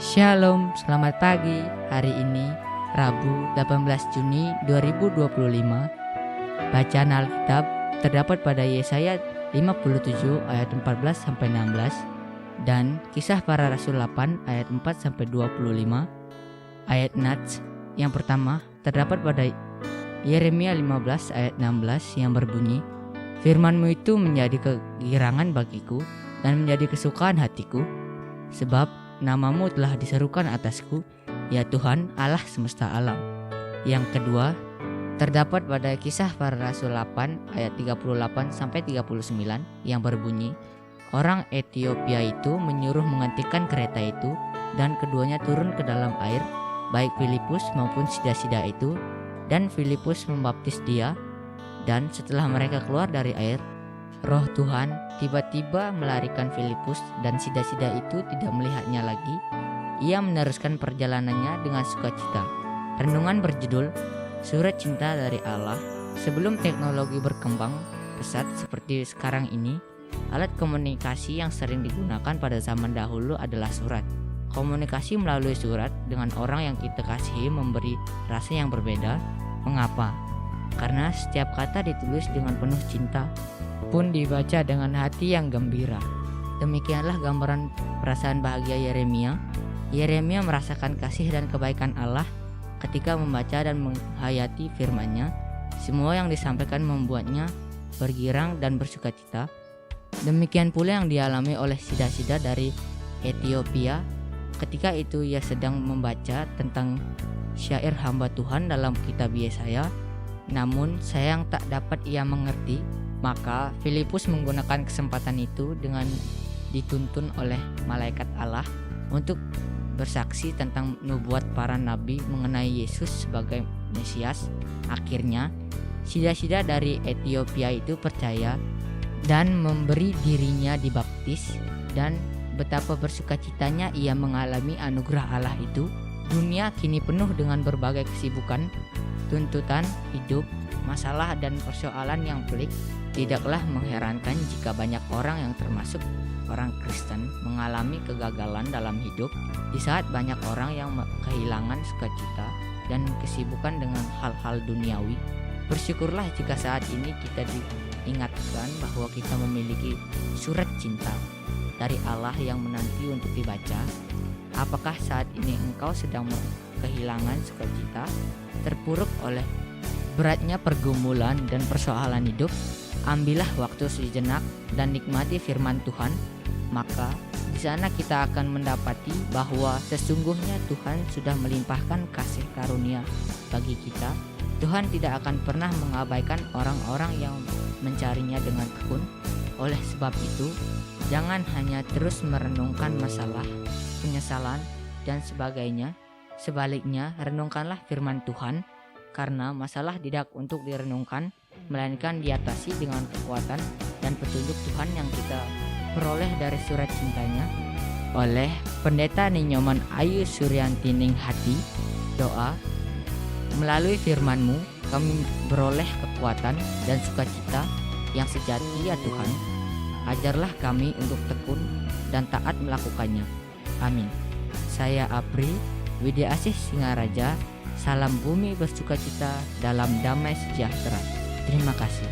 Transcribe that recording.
Shalom, selamat pagi. Hari ini Rabu 18 Juni 2025. Bacaan Alkitab terdapat pada Yesaya 57 ayat 14 sampai 16 dan Kisah Para Rasul 8 ayat 4 sampai 25. Ayat Nats yang pertama terdapat pada Yeremia 15 ayat 16 yang berbunyi, "Firman-Mu itu menjadi kegirangan bagiku dan menjadi kesukaan hatiku, sebab Nama-Mu telah diserukan atasku, ya Tuhan Allah semesta alam." Yang kedua terdapat pada Kisah Para Rasul 8 ayat 38 sampai 39 yang berbunyi, "Orang Ethiopia itu menyuruh menghentikan kereta itu dan keduanya turun ke dalam air, baik Filipus maupun sida-sida itu, dan Filipus membaptis dia, dan setelah mereka keluar dari air, Roh Tuhan tiba-tiba melarikan Filipus dan sida-sida itu tidak melihatnya lagi. Ia meneruskan perjalanannya dengan sukacita." Renungan berjudul Surat Cinta dari Allah. Sebelum teknologi berkembang pesat seperti sekarang ini, alat komunikasi yang sering digunakan pada zaman dahulu adalah surat. Komunikasi melalui surat dengan orang yang kita kasihi memberi rasa yang berbeda. Mengapa? Karena setiap kata ditulis dengan penuh cinta, pun dibaca dengan hati yang gembira. Demikianlah gambaran perasaan bahagia Yeremia. Yeremia merasakan kasih dan kebaikan Allah ketika membaca dan menghayati firman-Nya. Semua yang disampaikan membuatnya bergirang dan bersukacita. Demikian pula yang dialami oleh sida-sida dari Ethiopia. Ketika itu ia sedang membaca tentang syair hamba Tuhan dalam kitab Yesaya, namun sayang tak dapat ia mengerti. Maka Filipus menggunakan kesempatan itu dengan dituntun oleh malaikat Allah untuk bersaksi tentang nubuat para nabi mengenai Yesus sebagai Mesias. Akhirnya sida-sida dari Ethiopia itu percaya dan memberi dirinya dibaptis, dan betapa bersukacitanya ia mengalami anugerah Allah itu. Dunia kini penuh dengan berbagai kesibukan, tuntutan hidup, masalah dan persoalan yang pelik. Tidaklah mengherankan jika banyak orang yang termasuk orang Kristen mengalami kegagalan dalam hidup di saat banyak orang yang kehilangan sukacita dan kesibukan dengan hal-hal duniawi. Bersyukurlah jika saat ini kita diingatkan bahwa kita memiliki surat cinta dari Allah yang menanti untuk dibaca. Apakah saat ini engkau sedang kehilangan sukacita, terpuruk oleh beratnya pergumulan dan persoalan hidup? Ambillah waktu sejenak dan nikmati firman Tuhan, maka di sana kita akan mendapati bahwa sesungguhnya Tuhan sudah melimpahkan kasih karunia bagi kita. Tuhan tidak akan pernah mengabaikan orang-orang yang mencarinya dengan tekun. Oleh sebab itu, jangan hanya terus merenungkan masalah, penyesalan, dan sebagainya. Sebaliknya, renungkanlah firman Tuhan, karena masalah tidak untuk direnungkan, melainkan diatasi dengan kekuatan dan petunjuk Tuhan yang kita peroleh dari surat cintanya. Oleh Pendeta Ninyoman Ayu Suryanti Ninghati. Doa: melalui firman-Mu kami beroleh kekuatan dan sukacita yang sejati, ya Tuhan. Ajarlah kami untuk tekun dan taat melakukannya. Amin. Saya Apri Widya Asih Singaraja. Salam bumi bersukacita dalam damai sejahtera. Terima kasih.